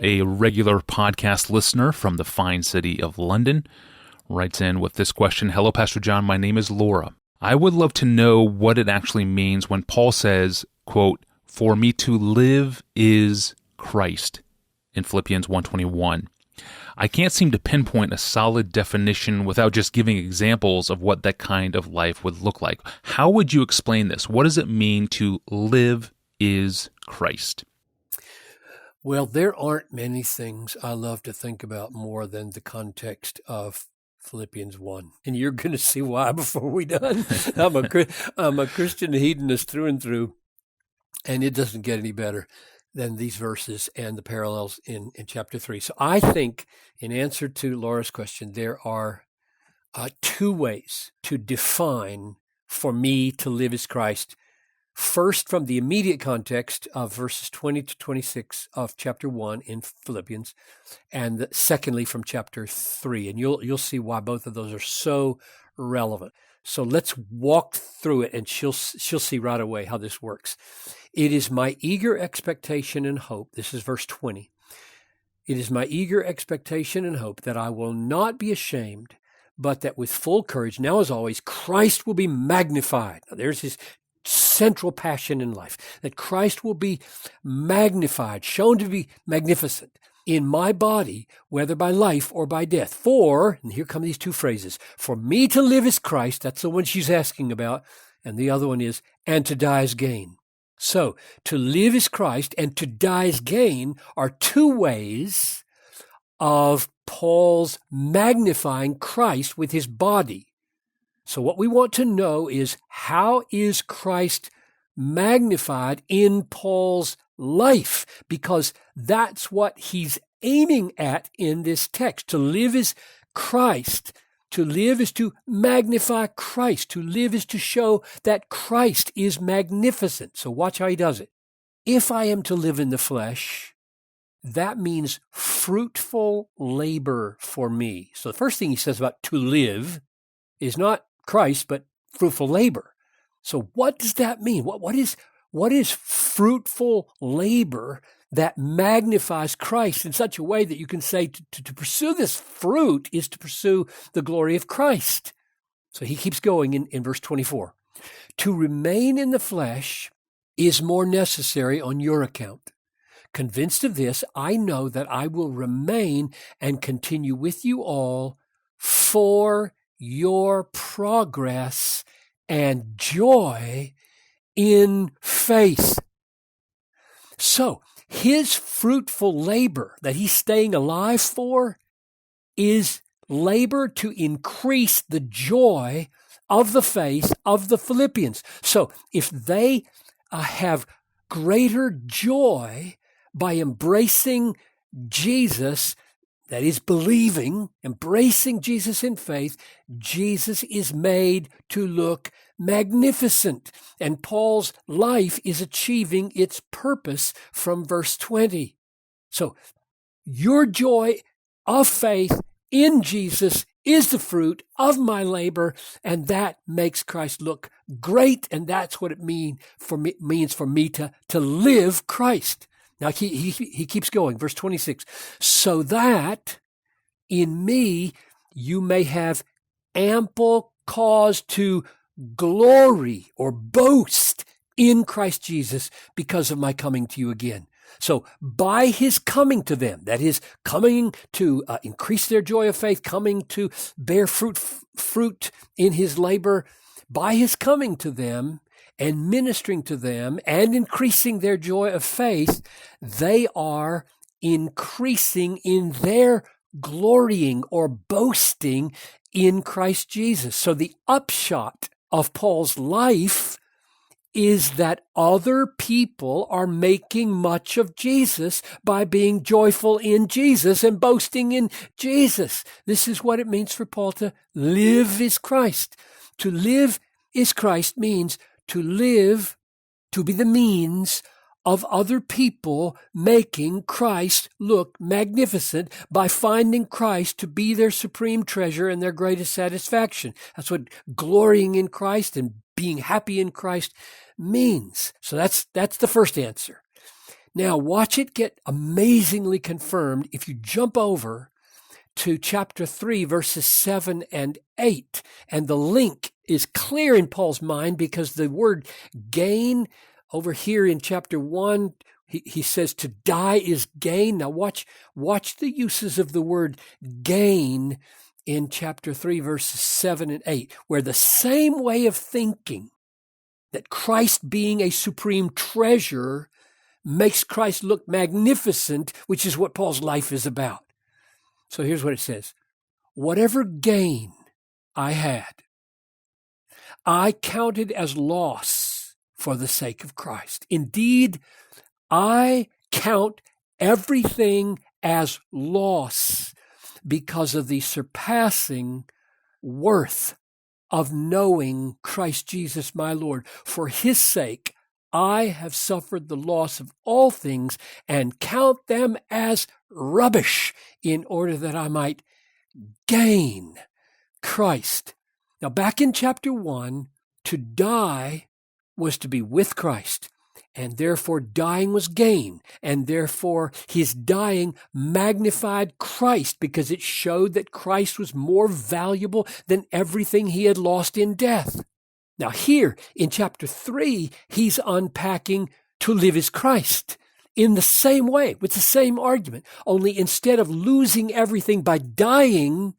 a regular podcast listener from the fine city of London, writes in with this question. Hello, Pastor John. My name is Laura. I would love to know what it actually means when Paul says, quote, "For me to live is Christ," in Philippians 1:21. I can't seem to pinpoint a solid definition without just giving examples of what that kind of life would look like. How would you explain this? What does it mean to live is Christ? Well, there aren't many things I love to think about more than the context of Philippians 1. And you're going to see why before we're done. I'm a Christian hedonist through and through, and it doesn't get any better than these verses and the parallels in chapter 3. So I think, in answer to Laura's question, there are two ways to define "for me to live is Christ." First, from the immediate context of verses 20 to 26 of chapter 1 in Philippians, and secondly, from chapter 3. And you'll see why both of those are so relevant. So let's walk through it, and she'll see right away how this works. It is my eager expectation and hope, this is verse 20. It is my eager expectation and hope that I will not be ashamed, but that with full courage, now as always, Christ will be magnified. Now, there's his central passion in life, that Christ will be magnified, shown to be magnificent in my body, whether by life or by death. For, and here come these two phrases, for me to live is Christ, that's the one she's asking about, and the other one is, and to die is gain. So, to live is Christ and to die is gain are two ways of Paul's magnifying Christ with his body. So what we want to know is, how is Christ magnified in Paul's life? Because that's what he's aiming at in this text. To live is Christ. To live is to magnify Christ. To live is to show that Christ is magnificent. So watch how he does it. If I am to live in the flesh, that means fruitful labor for me. So the first thing he says about to live is not Christ, but fruitful labor. So what does that mean? What is fruitful labor that magnifies Christ in such a way that you can say to pursue this fruit is to pursue the glory of Christ? So he keeps going in verse 24. To remain in the flesh is more necessary on your account. Convinced of this, I know that I will remain and continue with you all for your progress and joy in faith. So his fruitful labor that he's staying alive for is labor to increase the joy of the faith of the Philippians. So if they have greater joy by embracing Jesus, that is believing, embracing Jesus in faith, Jesus is made to look magnificent. And Paul's life is achieving its purpose from verse 20. So your joy of faith in Jesus is the fruit of my labor, and that makes Christ look great, and that's what it means for me to live Christ. Now he keeps going, verse 26, so that in me you may have ample cause to glory or boast in Christ Jesus because of my coming to you again. So by his coming to them, that is coming to increase their joy of faith, coming to bear fruit in his labor, by his coming to them and ministering to them and increasing their joy of faith, they are increasing in their glorying or boasting in Christ Jesus. So the upshot of Paul's life is that other people are making much of Jesus by being joyful in Jesus and boasting in Jesus. This is what it means for Paul to live is Christ. To live is Christ means to live, to be the means of other people making Christ look magnificent by finding Christ to be their supreme treasure and their greatest satisfaction. That's what glorying in Christ and being happy in Christ means. So that's the first answer. Now, watch it get amazingly confirmed if you jump over to chapter 3, verses 7 and 8. And the link is clear in Paul's mind because the word gain over here in chapter 1, he says to die is gain. Now watch the uses of the word gain in chapter 3, verses 7 and 8, where the same way of thinking that Christ being a supreme treasure makes Christ look magnificent, which is what Paul's life is about. So here's what it says. Whatever gain I had, I counted as loss for the sake of Christ. Indeed, I count everything as loss because of the surpassing worth of knowing Christ Jesus my Lord. For his sake, I have suffered the loss of all things and count them as rubbish in order that I might gain Christ. Now, back in chapter 1, to die was to be with Christ, and therefore dying was gain, and therefore his dying magnified Christ because it showed that Christ was more valuable than everything he had lost in death. Now here in chapter 3, he's unpacking to live as Christ in the same way, with the same argument, only instead of losing everything by dying,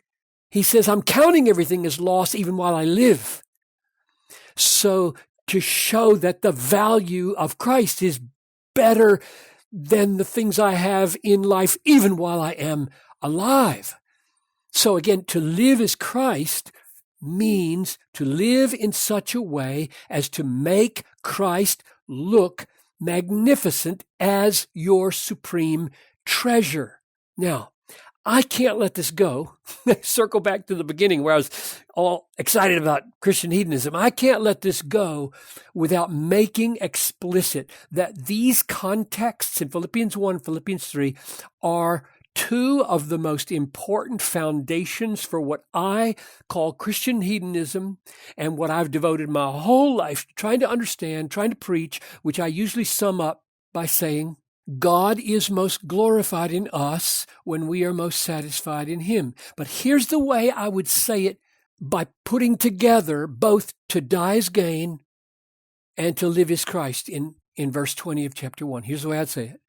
he says, I'm counting everything as loss even while I live. So to show that the value of Christ is better than the things I have in life, even while I am alive. So again, to live as Christ means to live in such a way as to make Christ look magnificent as your supreme treasure. Now, I can't let this go. Circle back to the beginning where I was all excited about Christian hedonism. I can't let this go without making explicit that these contexts in Philippians 1, Philippians 3 are two of the most important foundations for what I call Christian hedonism and what I've devoted my whole life trying to understand, trying to preach, which I usually sum up by saying, God is most glorified in us when we are most satisfied in him. But here's the way I would say it by putting together both to die is gain and to live is Christ in verse 20 of chapter 1. Here's the way I'd say it.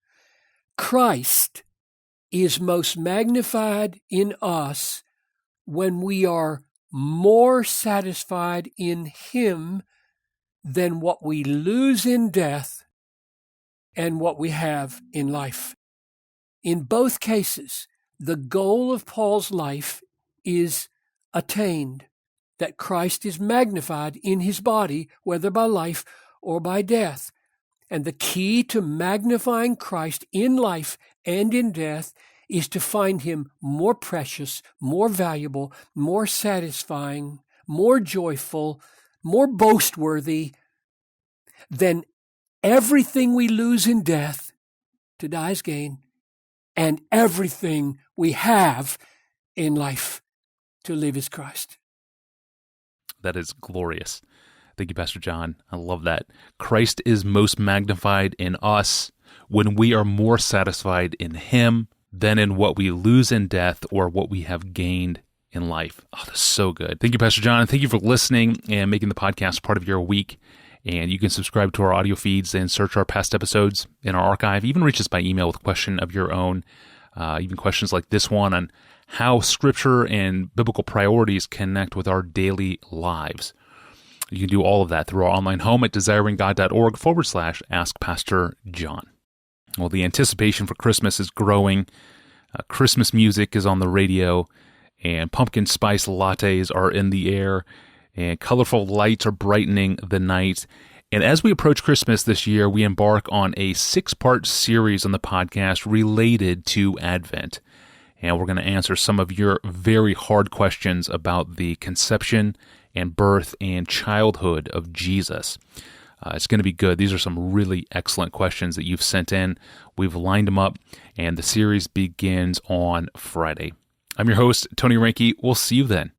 Christ is most magnified in us when we are more satisfied in him than what we lose in death and what we have in life. In both cases, the goal of Paul's life is attained, that Christ is magnified in his body, whether by life or by death. And the key to magnifying Christ in life and in death is to find him more precious, more valuable, more satisfying, more joyful, more boastworthy than everything we lose in death. To die is gain, and everything we have in life, to live is Christ. That is glorious. Thank you, Pastor John. I love that. Christ is most magnified in us when we are more satisfied in him than in what we lose in death or what we have gained in life. Oh, that's so good. Thank you, Pastor John. And thank you for listening and making the podcast part of your week. And you can subscribe to our audio feeds and search our past episodes in our archive. Even reach us by email with a question of your own, even questions like this one on how Scripture and biblical priorities connect with our daily lives. You can do all of that through our online home at desiringgod.org/Ask Pastor John. Well, the anticipation for Christmas is growing. Christmas music is on the radio, and pumpkin spice lattes are in the air, and colorful lights are brightening the night. And as we approach Christmas this year, we embark on a 6-part series on the podcast related to Advent. And we're going to answer some of your very hard questions about the conception and birth and childhood of Jesus. It's going to be good. These are some really excellent questions that you've sent in. We've lined them up, and the series begins on Friday. I'm your host, Tony Reinke. We'll see you then.